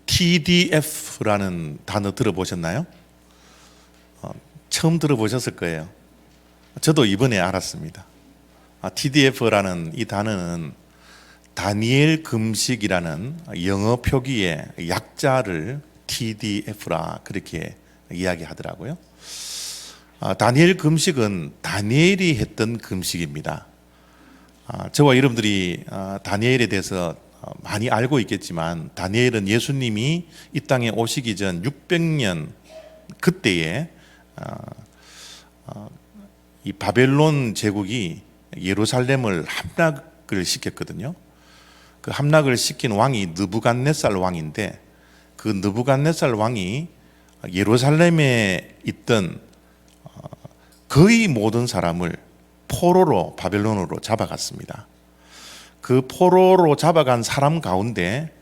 TDF라는 단어 들어보셨나요? 처음 들어보셨을 거예요. 저도 이번에 알았습니다. TDF라는 이 단어는 다니엘 금식이라는 영어 표기의 약자를 TDF라 그렇게 이야기하더라고요. 다니엘 금식은 다니엘이 했던 금식입니다. 저와 여러분들이 다니엘에 대해서 많이 알고 있겠지만, 다니엘은 예수님이 이 땅에 오시기 전 600년 그때에 이 바벨론 제국이 예루살렘을 함락을 시켰거든요. 그 함락을 시킨 왕이 느부갓네살 왕인데, 그 느부갓네살 왕이 예루살렘에 있던 거의 모든 사람을 포로로 바벨론으로 잡아갔습니다. 그 포로로 잡아간 사람 가운데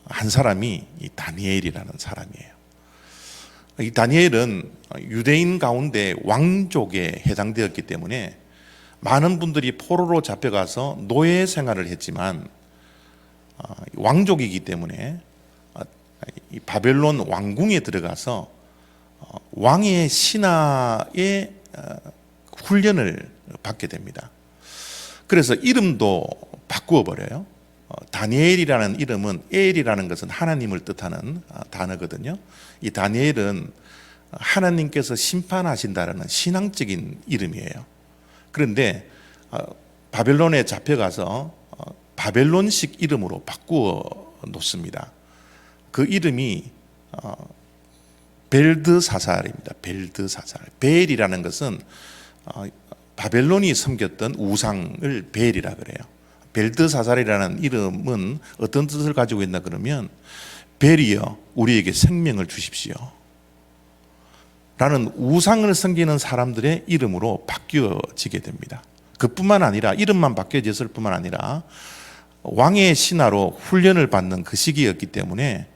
한 사람이 이 다니엘이라는 사람이에요. 이 다니엘은 유대인 가운데 왕족에 해당되었기 때문에 많은 분들이 포로로 잡혀가서 노예 생활을 했지만, 왕족이기 때문에 이 바벨론 왕궁에 들어가서 왕의 신하의 훈련을 받게 됩니다. 그래서 이름도 바꾸어 버려요. 다니엘이라는 이름은, 엘이라는 것은 하나님을 뜻하는 단어거든요. 이 다니엘은 하나님께서 심판하신다라는 신앙적인 이름이에요. 그런데 바벨론에 잡혀가서 바벨론식 이름으로 바꾸어 놓습니다. 그 이름이 벨드사살입니다. 벨드사살. 벨이라는 것은 바벨론이 섬겼던 우상을 벨이라 그래요. 벨드사살이라는 이름은 어떤 뜻을 가지고 있나 그러면, 벨이여 우리에게 생명을 주십시오 라는 우상을 섬기는 사람들의 이름으로 바뀌어지게 됩니다. 그뿐만 아니라, 이름만 바뀌어졌을 뿐만 아니라 왕의 신하로 훈련을 받는 그 시기였기 때문에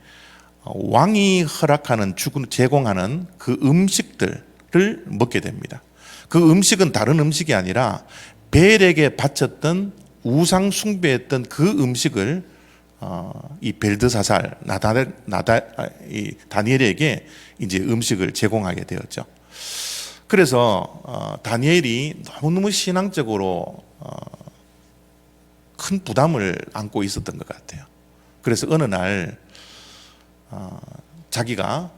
왕이 허락하는, 제공하는 그 음식들을 먹게 됩니다. 그 음식은 다른 음식이 아니라 벨에게 바쳤던, 우상 숭배했던 그 음식을 이 벨드사살, 이 다니엘에게 이제 음식을 제공하게 되었죠. 그래서 다니엘이 너무너무 신앙적으로 큰 부담을 안고 있었던 것 같아요. 그래서 어느 날 자기가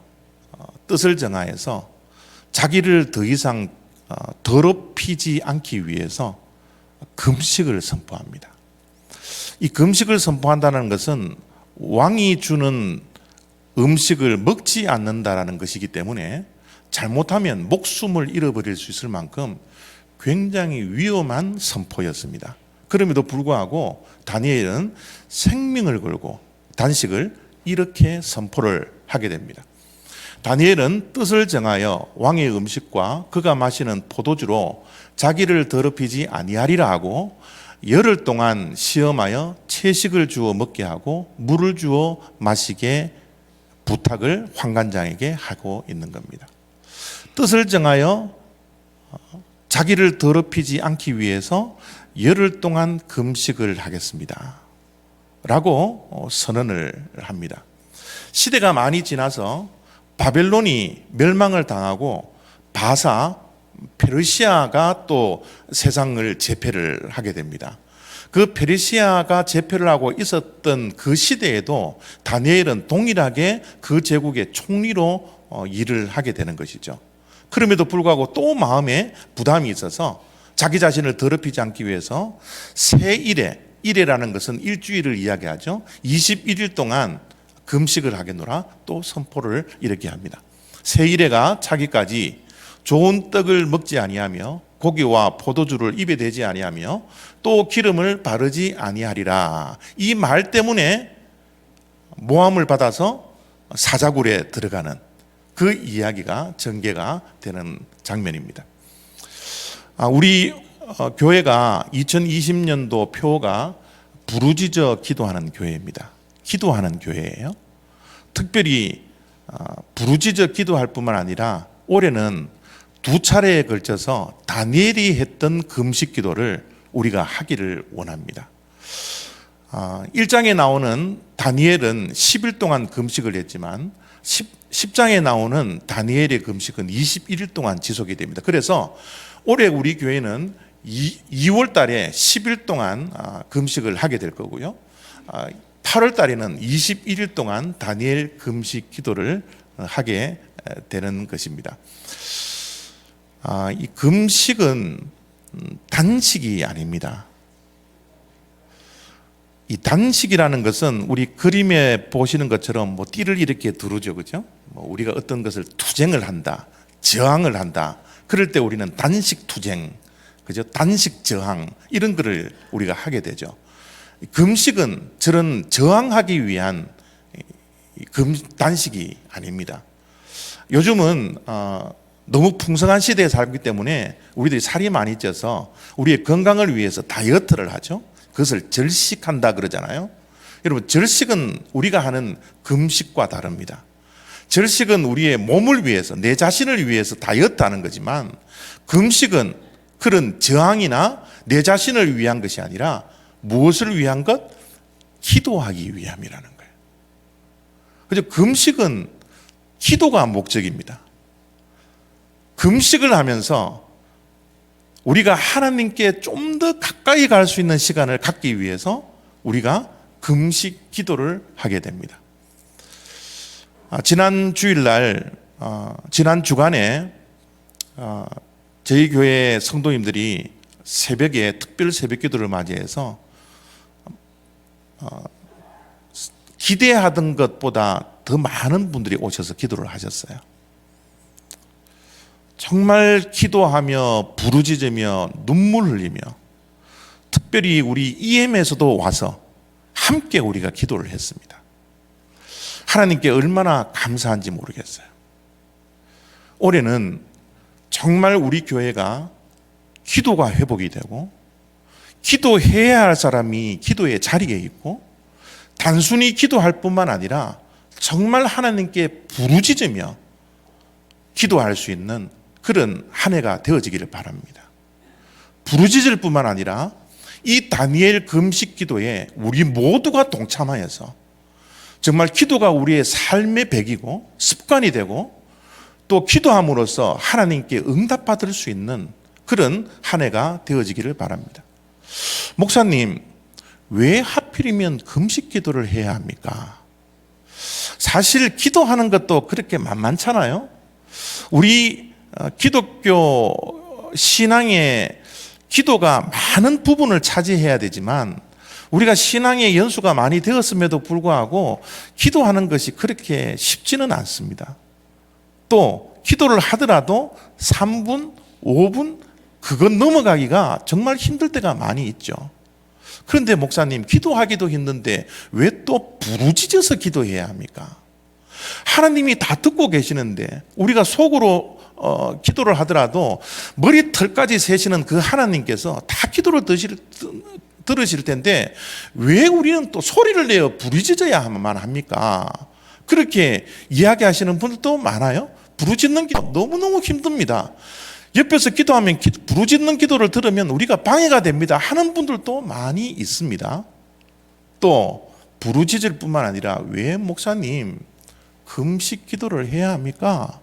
뜻을 정하여서 자기를 더 이상 더럽히지 않기 위해서 금식을 선포합니다. 이 금식을 선포한다는 것은 왕이 주는 음식을 먹지 않는다라는 것이기 때문에 잘못하면 목숨을 잃어버릴 수 있을 만큼 굉장히 위험한 선포였습니다. 그럼에도 불구하고 다니엘은 생명을 걸고 단식을 이렇게 선포를 하게 됩니다. 다니엘은 뜻을 정하여 왕의 음식과 그가 마시는 포도주로 자기를 더럽히지 아니하리라 하고, 열흘 동안 시험하여 채식을 주어 먹게 하고 물을 주어 마시게 부탁을 환관장에게 하고 있는 겁니다. 뜻을 정하여 자기를 더럽히지 않기 위해서 열흘 동안 금식을 하겠습니다 라고 선언을 합니다. 시대가 많이 지나서 바벨론이 멸망을 당하고 바사, 페르시아가 또 세상을 제패를 하게 됩니다. 그 페르시아가 제패를 하고 있었던 그 시대에도 다니엘은 동일하게 그 제국의 총리로 일을 하게 되는 것이죠. 그럼에도 불구하고 또 마음에 부담이 있어서 자기 자신을 더럽히지 않기 위해서 새 일해라는 것은 일주일을 이야기하죠. 21일 동안 금식을 하겠노라 또 선포를 이렇게 합니다. 새 일해가 차기까지 좋은 떡을 먹지 아니하며 고기와 포도주를 입에 대지 아니하며 또 기름을 바르지 아니하리라. 이 말 때문에 모함을 받아서 사자굴에 들어가는 그 이야기가 전개가 되는 장면입니다. 우리 교회가 2020년도 표가 부르짖어 기도하는 교회입니다. 기도하는 교회예요. 특별히 부르짖어 기도할 뿐만 아니라 올해는 2차례에 걸쳐서 다니엘이 했던 금식 기도를 우리가 하기를 원합니다. 1장에 나오는 다니엘은 10일 동안 금식을 했지만 10장에 나오는 다니엘의 금식은 21일 동안 지속이 됩니다. 그래서 올해 우리 교회는 2월 달에 10일 동안 금식을 하게 될 거고요. 8월 달에는 21일 동안 다니엘 금식 기도를 하게 되는 것입니다. 이 금식은 단식이 아닙니다. 이 단식이라는 것은 우리 그림에 보시는 것처럼 뭐 띠를 이렇게 두르죠, 그죠? 뭐 우리가 어떤 것을 투쟁을 한다, 저항을 한다. 그럴 때 우리는 단식 투쟁, 그죠? 단식 저항 이런 거를 우리가 하게 되죠. 금식은 저런 저항하기 위한 단식이 아닙니다. 요즘은 너무 풍성한 시대에 살기 때문에 우리들이 살이 많이 쪄서 우리의 건강을 위해서 다이어트를 하죠. 그것을 절식한다 그러잖아요. 여러분, 절식은 우리가 하는 금식과 다릅니다. 절식은 우리의 몸을 위해서, 내 자신을 위해서 다이어트하는 거지만, 금식은 그런 저항이나 내 자신을 위한 것이 아니라 무엇을 위한 것? 기도하기 위함이라는 거예요. 그래서 금식은 기도가 목적입니다. 금식을 하면서 우리가 하나님께 좀 더 가까이 갈 수 있는 시간을 갖기 위해서 우리가 금식 기도를 하게 됩니다. 지난 주일날, 지난 주간에 저희 교회 성도님들이 새벽에 특별 새벽 기도를 맞이해서 기대하던 것보다 더 많은 분들이 오셔서 기도를 하셨어요. 정말 기도하며 부르짖으며 눈물 흘리며, 특별히 우리 EM에서도 와서 함께 우리가 기도를 했습니다. 하나님께 얼마나 감사한지 모르겠어요. 올해는 정말 우리 교회가 기도가 회복이 되고, 기도해야 할 사람이 기도의 자리에 있고, 단순히 기도할 뿐만 아니라 정말 하나님께 부르짖으며 기도할 수 있는 그런 한 해가 되어지기를 바랍니다. 부르짖을 뿐만 아니라 이 다니엘 금식 기도에 우리 모두가 동참하여서 정말 기도가 우리의 삶의 백이고 습관이 되고, 또 기도함으로써 하나님께 응답받을 수 있는 그런 한 해가 되어지기를 바랍니다. 목사님, 왜 하필이면 금식 기도를 해야 합니까? 사실 기도하는 것도 그렇게 만만찮아요. 우리 기독교 신앙의 기도가 많은 부분을 차지해야 되지만, 우리가 신앙의 연수가 많이 되었음에도 불구하고 기도하는 것이 그렇게 쉽지는 않습니다. 또 기도를 하더라도 3분, 5분 그건 넘어가기가 정말 힘들 때가 많이 있죠. 그런데 목사님, 기도하기도 힘든데 왜 또 부르짖어서 기도해야 합니까? 하나님이 다 듣고 계시는데 우리가 속으로 기도를 하더라도 머리털까지 세시는 그 하나님께서 다 기도를 들으실 텐데 왜 우리는 또 소리를 내어 부르짖어야만 합니까? 그렇게 이야기하시는 분들도 많아요. 부르짖는 기도 너무너무 힘듭니다. 옆에서 기도하면 부르짖는 기도를 들으면 우리가 방해가 됩니다 하는 분들도 많이 있습니다. 또 부르짖을 뿐만 아니라 왜 목사님 금식 기도를 해야 합니까?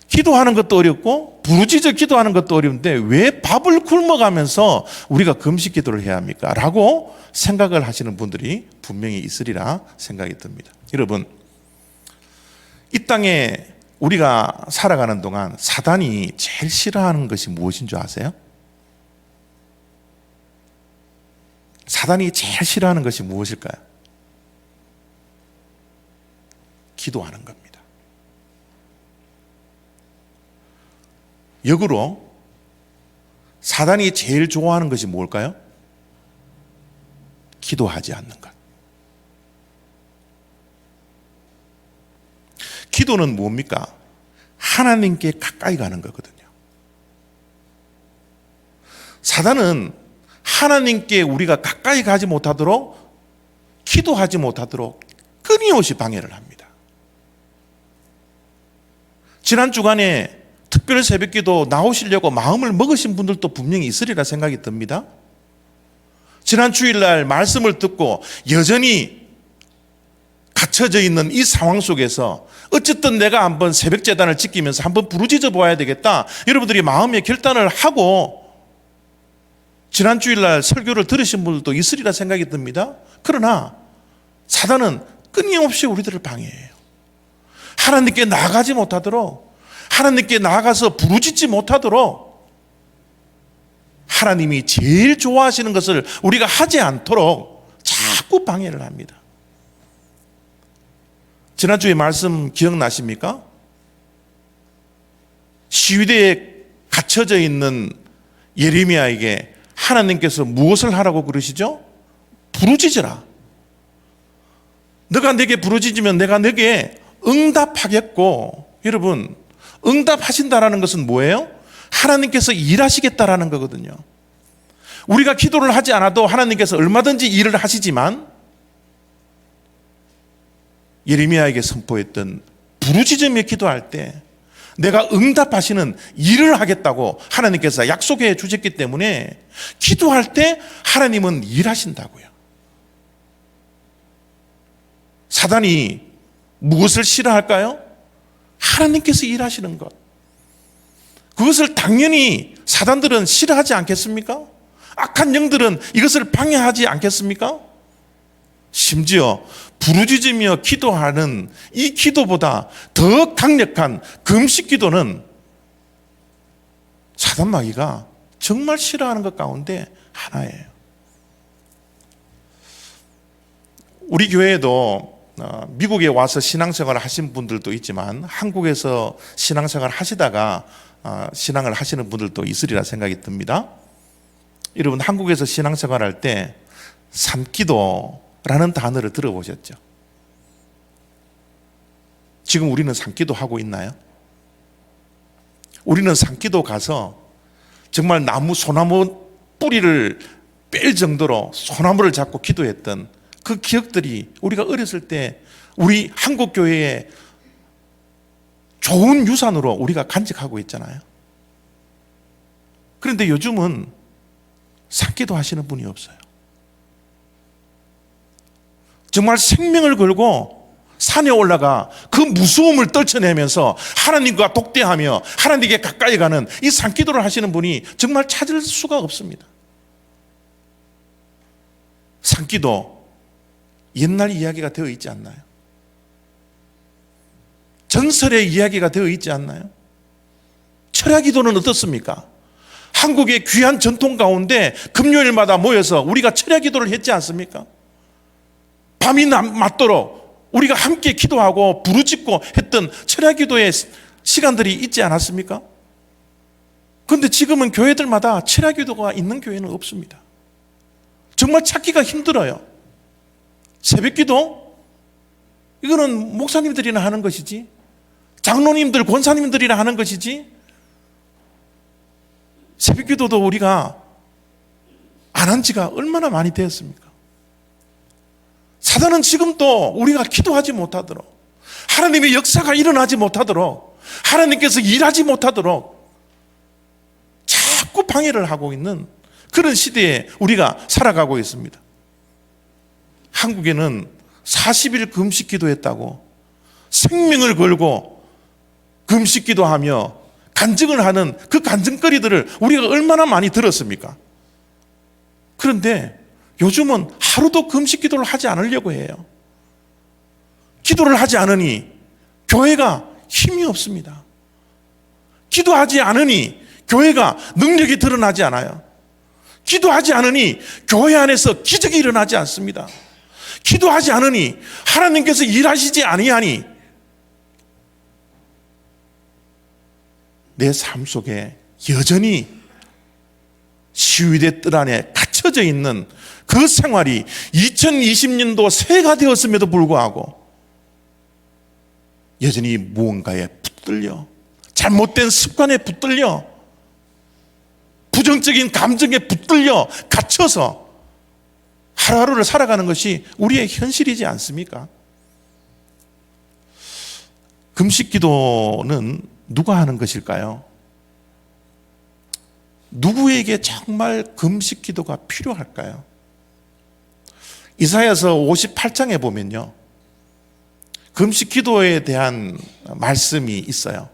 기도하는 것도 어렵고 부르짖어 기도하는 것도 어려운데 왜 밥을 굶어가면서 우리가 금식 기도를 해야 합니까? 라고 생각을 하시는 분들이 분명히 있으리라 생각이 듭니다. 여러분, 이 땅에 우리가 살아가는 동안 사단이 제일 싫어하는 것이 무엇인 줄 아세요? 사단이 제일 싫어하는 것이 무엇일까요? 기도하는 겁니다. 역으로 사단이 제일 좋아하는 것이 뭘까요? 기도하지 않는 것. 기도는 뭡니까? 하나님께 가까이 가는 거거든요. 사단은 하나님께 우리가 가까이 가지 못하도록, 기도하지 못하도록 끊임없이 방해를 합니다. 지난 주간에 특별 새벽기도 나오시려고 마음을 먹으신 분들도 분명히 있으리라 생각이 듭니다. 지난 주일날 말씀을 듣고 여전히 갇혀져 있는 이 상황 속에서 어쨌든 내가 한번 새벽 제단을 지키면서 한번 부르짖어 보아야 되겠다. 여러분들이 마음의 결단을 하고 지난 주일날 설교를 들으신 분들도 있으리라 생각이 듭니다. 그러나 사단은 끊임없이 우리들을 방해해요. 하나님께 나아가지 못하도록, 하나님께 나아가서 부르짖지 못하도록, 하나님이 제일 좋아하시는 것을 우리가 하지 않도록 자꾸 방해를 합니다. 지난주에 말씀 기억나십니까? 시위대에 갇혀져 있는 예레미야에게 하나님께서 무엇을 하라고 그러시죠? 부르짖으라. 너가 내게 부르짖으면 내가 내게 응답하겠고, 여러분, 응답하신다라는 것은 뭐예요? 하나님께서 일하시겠다라는 거거든요. 우리가 기도를 하지 않아도 하나님께서 얼마든지 일을 하시지만 예레미야에게 선포했던 부르짖으며 기도할 때 내가 응답하시는 일을 하겠다고 하나님께서 약속해 주셨기 때문에 기도할 때 하나님은 일하신다고요. 사단이 무엇을 싫어할까요? 하나님께서 일하시는 것. 그것을 당연히 사단들은 싫어하지 않겠습니까? 악한 영들은 이것을 방해하지 않겠습니까? 심지어 부르짖으며 기도하는 이 기도보다 더 강력한 금식 기도는 사단 마귀가 정말 싫어하는 것 가운데 하나예요. 우리 교회에도 미국에 와서 신앙생활을 하신 분들도 있지만 한국에서 신앙생활을 하시다가 신앙을 하시는 분들도 있으리라 생각이 듭니다. 여러분, 한국에서 신앙생활할 때 산기도라는 단어를 들어보셨죠? 지금 우리는 산기도 하고 있나요? 우리는 산기도 가서 정말 소나무 뿌리를 뺄 정도로 소나무를 잡고 기도했던 그 기억들이 우리가 어렸을 때 우리 한국 교회의 좋은 유산으로 우리가 간직하고 있잖아요. 그런데 요즘은 산기도 하시는 분이 없어요. 정말 생명을 걸고 산에 올라가 그 무서움을 떨쳐내면서 하나님과 독대하며 하나님께 가까이 가는 이 산기도를 하시는 분이 정말 찾을 수가 없습니다. 산기도 옛날 이야기가 되어 있지 않나요? 전설의 이야기가 되어 있지 않나요? 철야기도는 어떻습니까? 한국의 귀한 전통 가운데 금요일마다 모여서 우리가 철야기도를 했지 않습니까? 밤이 맞도록 우리가 함께 기도하고 부르짖고 했던 철야기도의 시간들이 있지 않았습니까? 그런데 지금은 교회들마다 철야기도가 있는 교회는 없습니다. 정말 찾기가 힘들어요. 새벽기도? 이거는 목사님들이나 하는 것이지, 장로님들, 권사님들이나 하는 것이지, 새벽기도도 우리가 안 한 지가 얼마나 많이 되었습니까? 사단은 지금도 우리가 기도하지 못하도록, 하나님의 역사가 일어나지 못하도록, 하나님께서 일하지 못하도록 자꾸 방해를 하고 있는 그런 시대에 우리가 살아가고 있습니다. 한국에는 40일 금식 기도했다고 생명을 걸고 금식 기도하며 간증을 하는 그 간증거리들을 우리가 얼마나 많이 들었습니까? 그런데 요즘은 하루도 금식 기도를 하지 않으려고 해요. 기도를 하지 않으니 교회가 힘이 없습니다. 기도하지 않으니 교회가 능력이 드러나지 않아요. 기도하지 않으니 교회 안에서 기적이 일어나지 않습니다. 기도하지 않으니 하나님께서 일하시지 아니하니 내 삶 속에 여전히 시위대 뜰 안에 갇혀져 있는 그 생활이 2020년도 새해가 되었음에도 불구하고 여전히 무언가에 붙들려, 잘못된 습관에 붙들려, 부정적인 감정에 붙들려 갇혀서 하루하루를 살아가는 것이 우리의 현실이지 않습니까? 금식 기도는 누가 하는 것일까요? 누구에게 정말 금식 기도가 필요할까요? 이사야서 58장에 보면요, 금식 기도에 대한 말씀이 있어요.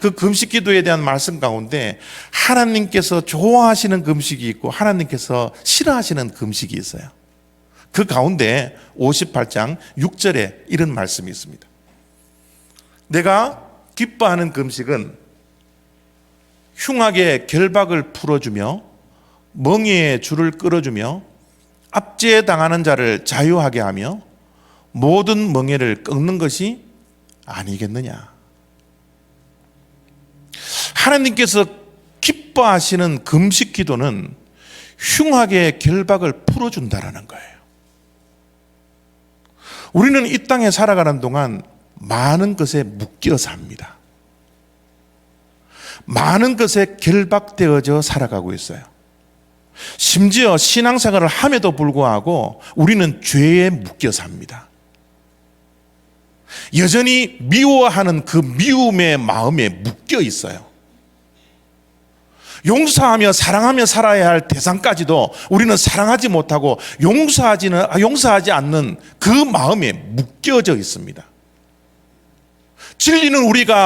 그 금식 기도에 대한 말씀 가운데 하나님께서 좋아하시는 금식이 있고 하나님께서 싫어하시는 금식이 있어요. 그 가운데 58장 6절에 이런 말씀이 있습니다. 내가 기뻐하는 금식은 흉악의 결박을 풀어주며 멍에의 줄을 끌어주며 압제당하는 자를 자유하게 하며 모든 멍에를 꺾는 것이 아니겠느냐. 하나님께서 기뻐하시는 금식 기도는 흉악의 결박을 풀어준다라는 거예요. 우리는 이 땅에 살아가는 동안 많은 것에 묶여 삽니다. 많은 것에 결박되어져 살아가고 있어요. 심지어 신앙생활을 함에도 불구하고 우리는 죄에 묶여 삽니다. 여전히 미워하는 그 미움의 마음에 묶여 있어요. 용서하며 사랑하며 살아야 할 대상까지도 우리는 사랑하지 못하고 용서하지 않는 그 마음에 묶여져 있습니다. 진리는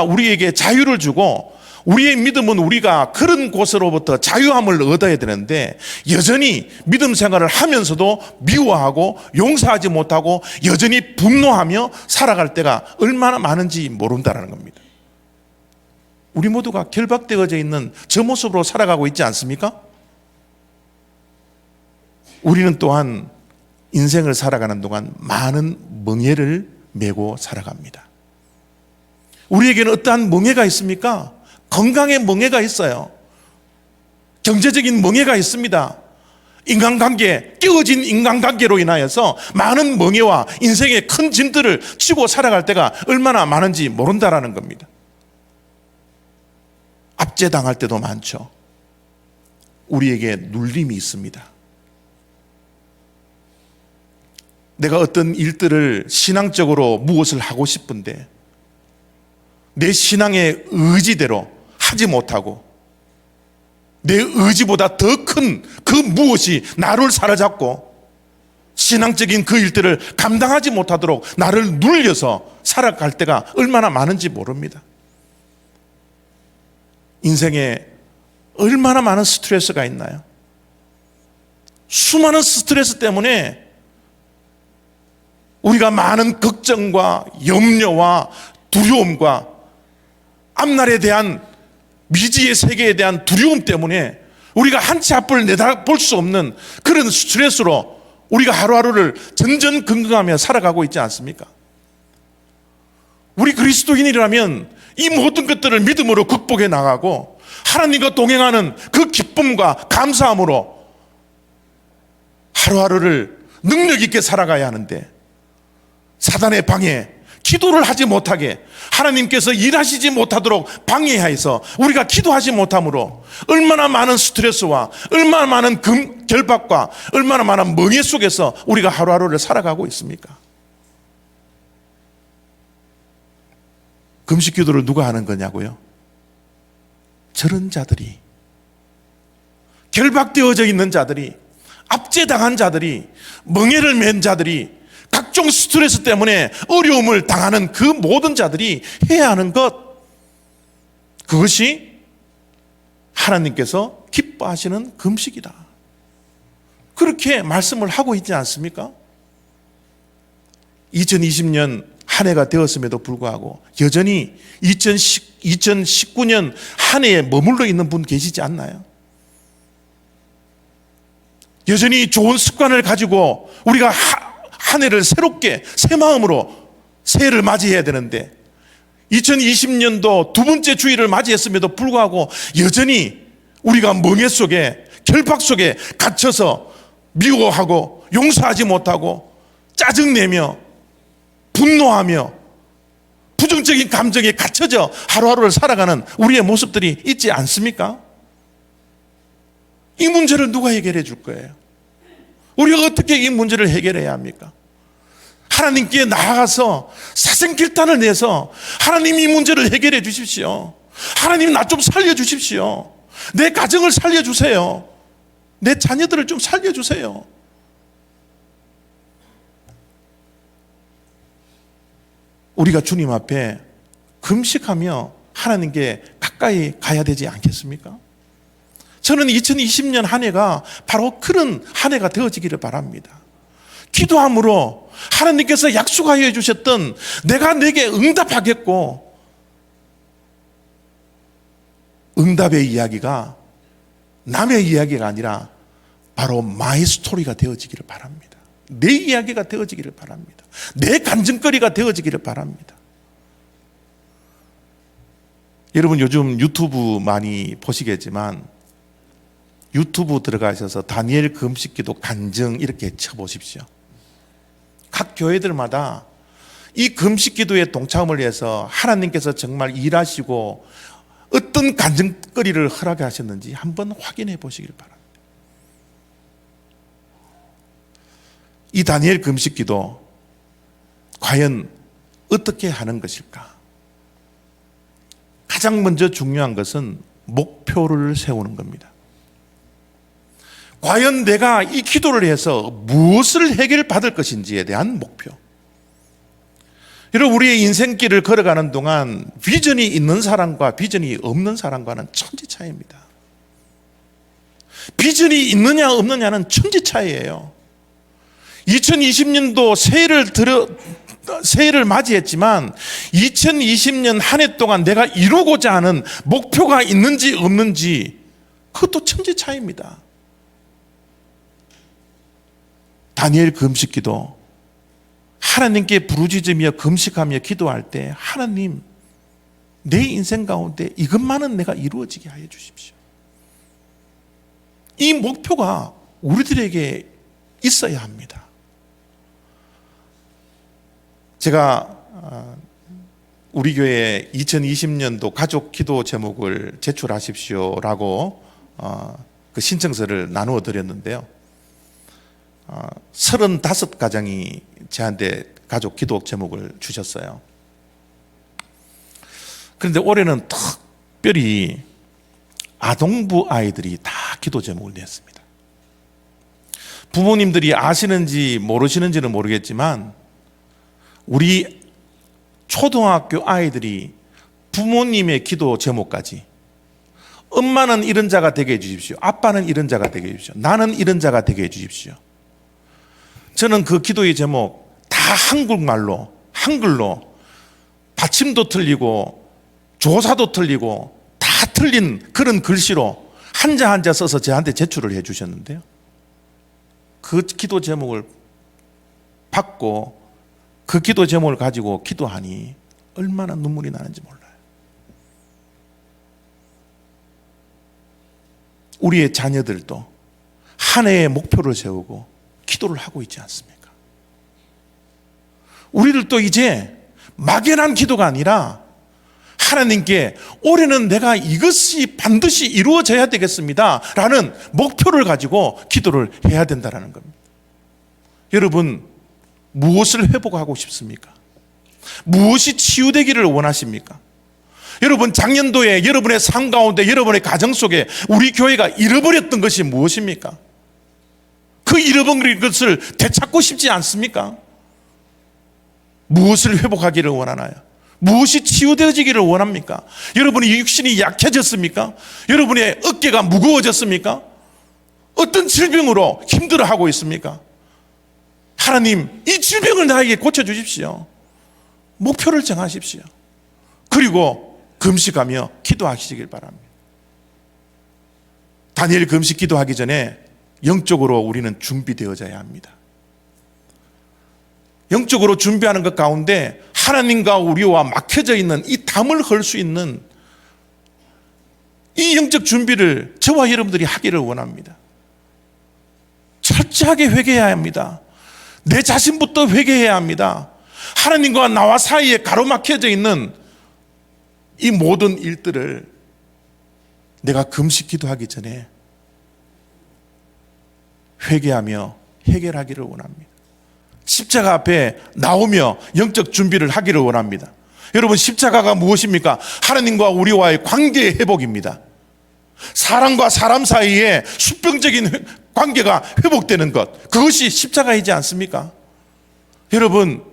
우리에게 자유를 주고 우리의 믿음은 우리가 그런 곳으로부터 자유함을 얻어야 되는데 여전히 믿음 생활을 하면서도 미워하고 용서하지 못하고 여전히 분노하며 살아갈 때가 얼마나 많은지 모른다는 겁니다. 우리 모두가 결박되어져 있는 저 모습으로 살아가고 있지 않습니까? 우리는 또한 인생을 살아가는 동안 많은 멍에를 메고 살아갑니다. 우리에게는 어떠한 멍에가 있습니까? 건강의 멍에가 있어요. 경제적인 멍에가 있습니다. 인간관계, 깨어진 인간관계로 인하여서 많은 멍에와 인생의 큰 짐들을 지고 살아갈 때가 얼마나 많은지 모른다라는 겁니다. 압제당할 때도 많죠. 우리에게 눌림이 있습니다. 내가 어떤 일들을 신앙적으로 무엇을 하고 싶은데 내 신앙의 의지대로 하지 못하고 내 의지보다 더 큰 그 무엇이 나를 사로잡고 신앙적인 그 일들을 감당하지 못하도록 나를 눌려서 살아갈 때가 얼마나 많은지 모릅니다. 인생에 얼마나 많은 스트레스가 있나요? 수많은 스트레스 때문에 우리가 많은 걱정과 염려와 두려움과 앞날에 대한 미지의 세계에 대한 두려움 때문에 우리가 한치 앞을 내다볼 수 없는 그런 스트레스로 우리가 하루하루를 전전긍긍하며 살아가고 있지 않습니까? 우리 그리스도인이라면 이 모든 것들을 믿음으로 극복해 나가고 하나님과 동행하는 그 기쁨과 감사함으로 하루하루를 능력 있게 살아가야 하는데 사단의 방해, 기도를 하지 못하게 하나님께서 일하시지 못하도록 방해하여서 우리가 기도하지 못함으로 얼마나 많은 스트레스와 얼마나 많은 결박과 얼마나 많은 멍에 속에서 우리가 하루하루를 살아가고 있습니까? 금식 기도를 누가 하는 거냐고요? 저런 자들이, 결박되어져 있는 자들이, 압제당한 자들이, 멍에를 맨 자들이, 각종 스트레스 때문에 어려움을 당하는 그 모든 자들이 해야 하는 것, 그것이 하나님께서 기뻐하시는 금식이다. 그렇게 말씀을 하고 있지 않습니까? 2020년 한 해가 되었음에도 불구하고 여전히 2019년 한 해에 머물러 있는 분 계시지 않나요? 여전히 좋은 습관을 가지고 우리가 한 해를 새롭게 새 마음으로 새해를 맞이해야 되는데 2020년도 두 번째 주일을 맞이했음에도 불구하고 여전히 우리가 멍에 속에 결박 속에 갇혀서 미워하고 용서하지 못하고 짜증내며 분노하며 부정적인 감정에 갇혀져 하루하루를 살아가는 우리의 모습들이 있지 않습니까? 이 문제를 누가 해결해 줄 거예요? 우리가 어떻게 이 문제를 해결해야 합니까? 하나님께 나아가서 사생결단을 내서 하나님 이 문제를 해결해 주십시오. 하나님 나 좀 살려주십시오. 내 가정을 살려주세요. 내 자녀들을 좀 살려주세요. 우리가 주님 앞에 금식하며 하나님께 가까이 가야 되지 않겠습니까? 저는 2020년 한 해가 바로 그런 한 해가 되어지기를 바랍니다. 기도함으로 하나님께서 약속하여 주셨던 내가 내게 응답하겠고, 응답의 이야기가 남의 이야기가 아니라 바로 마이 스토리가 되어지기를 바랍니다. 내 이야기가 되어지기를 바랍니다. 내 간증거리가 되어지기를 바랍니다. 여러분 요즘 유튜브 많이 보시겠지만 유튜브 들어가셔서 다니엘 금식기도 간증 이렇게 쳐보십시오. 각 교회들마다 이 금식기도에 동참을 해서 하나님께서 정말 일하시고 어떤 간증거리를 허락해 하셨는지 한번 확인해 보시길 바랍니다. 이 다니엘 금식기도 과연 어떻게 하는 것일까? 가장 먼저 중요한 것은 목표를 세우는 겁니다. 과연 내가 이 기도를 해서 무엇을 해결받을 것인지에 대한 목표. 여러분, 우리의 인생길을 걸어가는 동안 비전이 있는 사람과 비전이 없는 사람과는 천지 차이입니다. 비전이 있느냐 없느냐는 천지 차이예요. 2020년도 새해를 맞이했지만 2020년 한 해 동안 내가 이루고자 하는 목표가 있는지 없는지 그것도 천지 차이입니다. 다니엘 금식기도 하나님께 부르짖으며 금식하며 기도할 때 하나님, 내 인생 가운데 이것만은 내가 이루어지게 하여 주십시오. 이 목표가 우리들에게 있어야 합니다. 제가 우리 교회에 2020년도 가족 기도 제목을 제출하십시오라고 그 신청서를 나누어 드렸는데요. 35가정이 저한테 가족 기도 제목을 주셨어요. 그런데 올해는 특별히 아동부 아이들이 다 기도 제목을 냈습니다. 부모님들이 아시는지 모르시는지는 모르겠지만 우리 초등학교 아이들이 부모님의 기도 제목까지, 엄마는 이런 자가 되게 해주십시오, 아빠는 이런 자가 되게 해주십시오, 나는 이런 자가 되게 해주십시오. 저는 그 기도의 제목 다 한국말로, 한글로 받침도 틀리고 조사도 틀리고 다 틀린 그런 글씨로 한자 한자 써서 저한테 제출을 해 주셨는데요. 그 기도 제목을 받고 그 기도 제목을 가지고 기도하니 얼마나 눈물이 나는지 몰라요. 우리의 자녀들도 한 해의 목표를 세우고 기도를 하고 있지 않습니까? 우리들도 이제 막연한 기도가 아니라 하나님께 올해는 내가 이것이 반드시 이루어져야 되겠습니다 라는 목표를 가지고 기도를 해야 된다는 겁니다. 여러분, 무엇을 회복하고 싶습니까? 무엇이 치유되기를 원하십니까? 여러분, 작년도에 여러분의 삶 가운데, 여러분의 가정 속에 우리 교회가 잃어버렸던 것이 무엇입니까? 그 잃어버린 것을 되찾고 싶지 않습니까? 무엇을 회복하기를 원하나요? 무엇이 치유되어지기를 원합니까? 여러분의 육신이 약해졌습니까? 여러분의 어깨가 무거워졌습니까? 어떤 질병으로 힘들어하고 있습니까? 하나님, 이 질병을 나에게 고쳐주십시오. 목표를 정하십시오. 그리고 금식하며 기도하시길 바랍니다. 다니엘 금식 기도하기 전에 영적으로 우리는 준비되어져야 합니다. 영적으로 준비하는 것 가운데 하나님과 우리와 막혀져 있는 이 담을 헐 수 있는 이 영적 준비를 저와 여러분들이 하기를 원합니다. 철저하게 회개해야 합니다. 내 자신부터 회개해야 합니다. 하나님과 나와 사이에 가로막혀져 있는 이 모든 일들을 내가 금식 기도하기 전에 회개하며 해결하기를 원합니다. 십자가 앞에 나오며 영적 준비를 하기를 원합니다. 여러분, 십자가가 무엇입니까? 하나님과 우리와의 관계의 회복입니다. 사람과 사람 사이에 수평적인 관계가 회복되는 것, 그것이 십자가이지 않습니까? 여러분,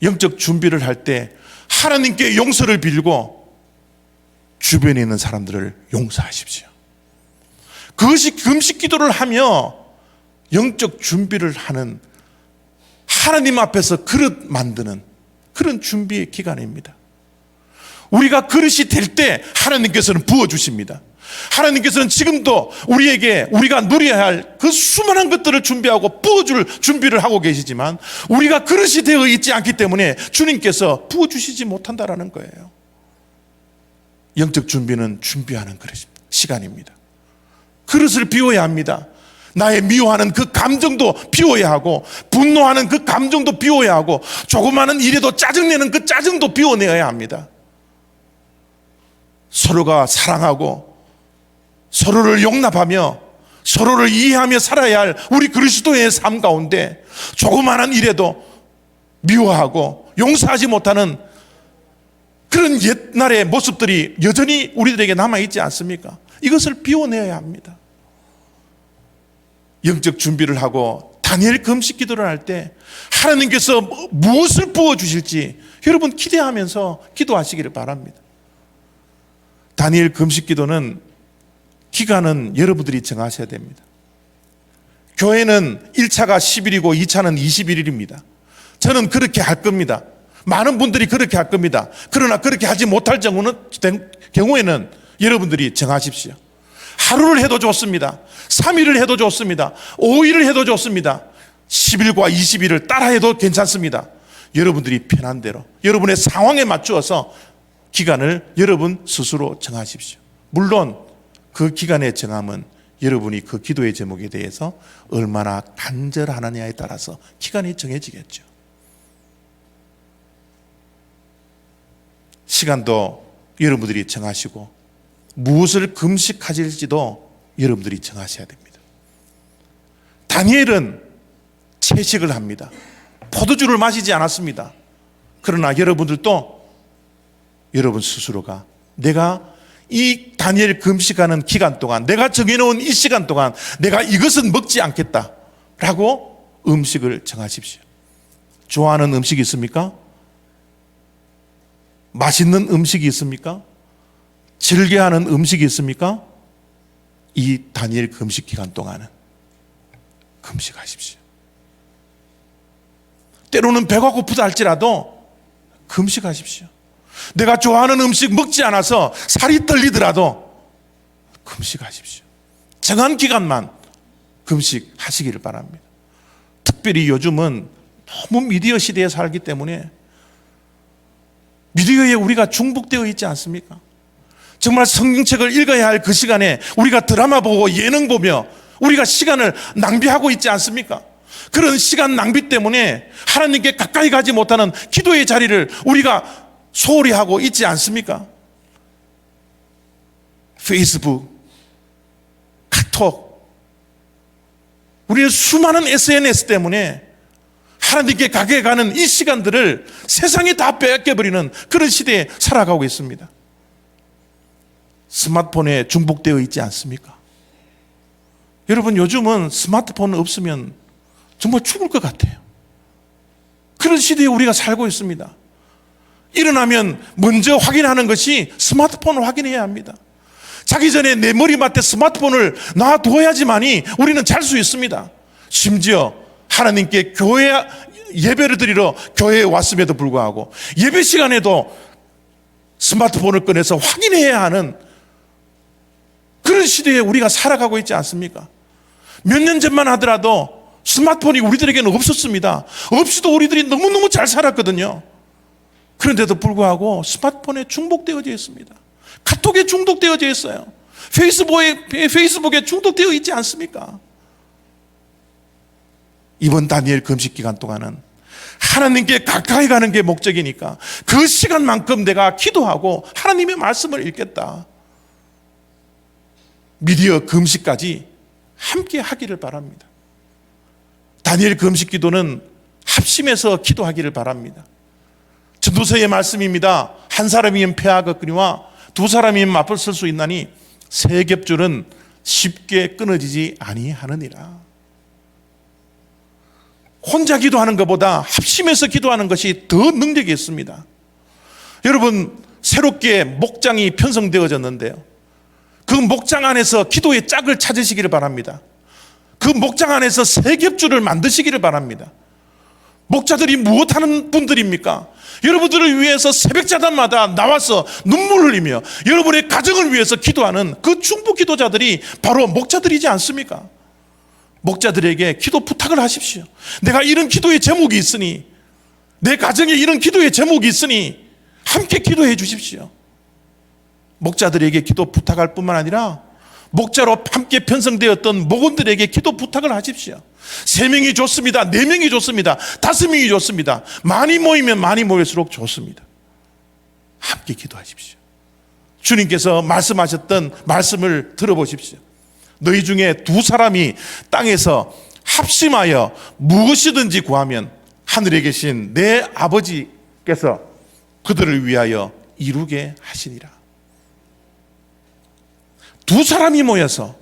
영적 준비를 할 때 하나님께 용서를 빌고 주변에 있는 사람들을 용서하십시오. 그것이 금식 기도를 하며 영적 준비를 하는, 하나님 앞에서 그릇 만드는 그런 준비의 기간입니다. 우리가 그릇이 될 때 하나님께서는 부어주십니다. 하나님께서는 지금도 우리에게 우리가 누려야 할 그 수많은 것들을 준비하고 부어줄 준비를 하고 계시지만 우리가 그릇이 되어 있지 않기 때문에 주님께서 부어주시지 못한다라는 거예요. 영적 준비는 준비하는 시간입니다. 그릇을 비워야 합니다. 나의 미워하는 그 감정도 비워야 하고, 분노하는 그 감정도 비워야 하고, 조그마한 일에도 짜증내는 그 짜증도 비워내야 합니다. 서로가 사랑하고 서로를 용납하며 서로를 이해하며 살아야 할 우리 그리스도의 삶 가운데 조그마한 일에도 미워하고 용서하지 못하는 그런 옛날의 모습들이 여전히 우리들에게 남아있지 않습니까? 이것을 비워내야 합니다. 영적 준비를 하고 다니엘 금식 기도를 할 때 하나님께서 무엇을 부어주실지 여러분 기대하면서 기도하시기를 바랍니다. 다니엘 금식 기도는 기간은 여러분들이 정하셔야 됩니다. 교회는 1차가 10일이고 2차는 21일입니다. 저는 그렇게 할 겁니다. 많은 분들이 그렇게 할 겁니다. 그러나 그렇게 하지 못할 경우에는 여러분들이 정하십시오. 하루를 해도 좋습니다. 3일을 해도 좋습니다. 5일을 해도 좋습니다. 10일과 20일을 따라 해도 괜찮습니다. 여러분들이 편한 대로 여러분의 상황에 맞추어서 기간을 여러분 스스로 정하십시오. 물론 그 기간의 정함은 여러분이 그 기도의 제목에 대해서 얼마나 간절하느냐에 따라서 기간이 정해지겠죠. 시간도 여러분들이 정하시고 무엇을 금식하실지도 여러분들이 정하셔야 됩니다. 다니엘은 채식을 합니다. 포도주를 마시지 않았습니다. 그러나 여러분들도 여러분 스스로가 내가 이 다니엘 금식하는 기간 동안, 내가 정해놓은 이 시간 동안 내가 이것은 먹지 않겠다라고 음식을 정하십시오. 좋아하는 음식이 있습니까? 맛있는 음식이 있습니까? 즐겨하는 음식이 있습니까? 이 다니엘 금식 기간 동안은 금식하십시오. 때로는 배가 고프다 할지라도 금식하십시오. 내가 좋아하는 음식 먹지 않아서 살이 떨리더라도 금식하십시오. 정한 기간만 금식하시기를 바랍니다. 특별히 요즘은 너무 미디어 시대에 살기 때문에 미디어에 우리가 중독되어 있지 않습니까? 정말 성경책을 읽어야 할 그 시간에 우리가 드라마 보고 예능 보며 우리가 시간을 낭비하고 있지 않습니까? 그런 시간 낭비 때문에 하나님께 가까이 가지 못하는 기도의 자리를 우리가 소홀히 하고 있지 않습니까? 페이스북, 카톡, 우리는 수많은 SNS 때문에 하나님께 가까이 가는 이 시간들을 세상에 다 뺏겨버리는 그런 시대에 살아가고 있습니다. 스마트폰에 중독되어 있지 않습니까? 여러분, 요즘은 스마트폰 없으면 정말 죽을 것 같아요. 그런 시대에 우리가 살고 있습니다. 일어나면 먼저 확인하는 것이 스마트폰을 확인해야 합니다. 자기 전에 내 머리맡에 스마트폰을 놔두어야지만이 우리는 잘 수 있습니다. 심지어 하나님께 교회 예배를 드리러 교회에 왔음에도 불구하고 예배 시간에도 스마트폰을 꺼내서 확인해야 하는 그런 시대에 우리가 살아가고 있지 않습니까? 몇 년 전만 하더라도 스마트폰이 우리들에게는 없었습니다. 없이도 우리들이 너무너무 잘 살았거든요. 그런데도 불구하고 스마트폰에 중독되어져 있습니다. 카톡에 중독되어져 있어요. 페이스북에 중독되어 있지 않습니까? 이번 다니엘 금식 기간 동안은 하나님께 가까이 가는 게 목적이니까 그 시간만큼 내가 기도하고 하나님의 말씀을 읽겠다. 미디어 금식까지 함께 하기를 바랍니다. 다니엘 금식 기도는 합심해서 기도하기를 바랍니다. 전도서의 말씀입니다. 한 사람이면 패하겠거니와 두 사람이면 맞불 쓸 수 있나니 세 겹줄은 쉽게 끊어지지 아니하느니라. 혼자 기도하는 것보다 합심해서 기도하는 것이 더 능력이 있습니다. 여러분, 새롭게 목장이 편성되어졌는데요, 그 목장 안에서 기도의 짝을 찾으시기를 바랍니다. 그 목장 안에서 새 겹줄을 만드시기를 바랍니다. 목자들이 무엇하는 분들입니까? 여러분들을 위해서 새벽자단마다 나와서 눈물 흘리며 여러분의 가정을 위해서 기도하는 그 중보 기도자들이 바로 목자들이지 않습니까? 목자들에게 기도 부탁을 하십시오. 내가 이런 기도의 제목이 있으니, 내 가정에 이런 기도의 제목이 있으니 함께 기도해 주십시오. 목자들에게 기도 부탁할 뿐만 아니라 목자로 함께 편성되었던 목원들에게 기도 부탁을 하십시오. 3명이 좋습니다. 4명이 좋습니다. 5명이 좋습니다. 많이 모이면 많이 모일수록 좋습니다. 함께 기도하십시오. 주님께서 말씀하셨던 말씀을 들어보십시오. 너희 중에 2사람이 땅에서 합심하여 무엇이든지 구하면 하늘에 계신 내 아버지께서 그들을 위하여 이루게 하시니라. 2사람이 모여서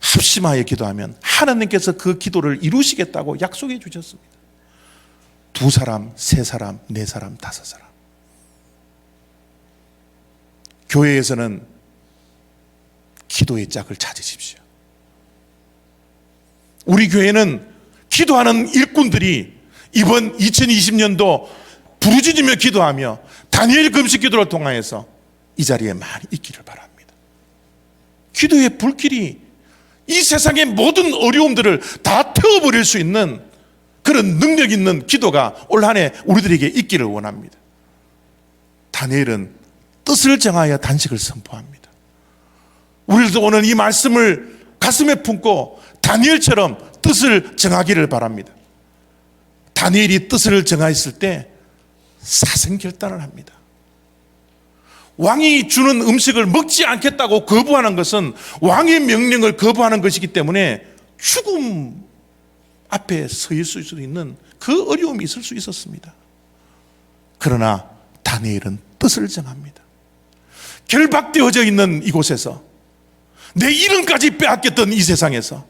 합심하여 기도하면 하나님께서 그 기도를 이루시겠다고 약속해 주셨습니다. 2사람, 3사람, 4사람, 5사람. 교회에서는 기도의 짝을 찾으십시오. 우리 교회는 기도하는 일꾼들이 이번 2020년도 부르짖으며 기도하며 다니엘 금식 기도를 통하여서 이 자리에 많이 있기를 바랍니다. 기도의 불길이 이 세상의 모든 어려움들을 다 태워버릴 수 있는 그런 능력 있는 기도가 올 한 해 우리들에게 있기를 원합니다. 다니엘은 뜻을 정하여 단식을 선포합니다. 우리도 오늘 이 말씀을 가슴에 품고 다니엘처럼 뜻을 정하기를 바랍니다. 다니엘이 뜻을 정하였을 때 사생결단을 합니다. 왕이 주는 음식을 먹지 않겠다고 거부하는 것은 왕의 명령을 거부하는 것이기 때문에 죽음 앞에 서 있을 수 있는 그 어려움이 있을 수 있었습니다. 그러나 다니엘은 뜻을 정합니다. 결박되어져 있는 이곳에서, 내 이름까지 빼앗겼던 이 세상에서,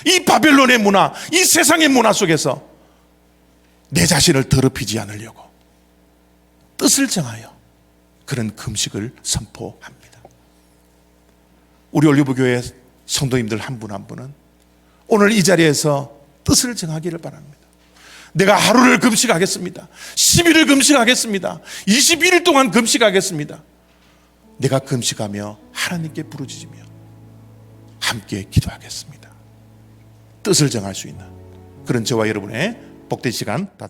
이 바벨론의 문화, 이 세상의 문화 속에서 내 자신을 더럽히지 않으려고 뜻을 정하여 그런 금식을 선포합니다. 우리 올리브교회 성도님들 한 분 한 분은 오늘 이 자리에서 뜻을 정하기를 바랍니다. 내가 하루를 금식하겠습니다. 10일을 금식하겠습니다. 21일 동안 금식하겠습니다. 내가 금식하며 하나님께 부르짖으며 함께 기도하겠습니다. 뜻을 정할 수 있는 그런 저와 여러분의 복된 시간 다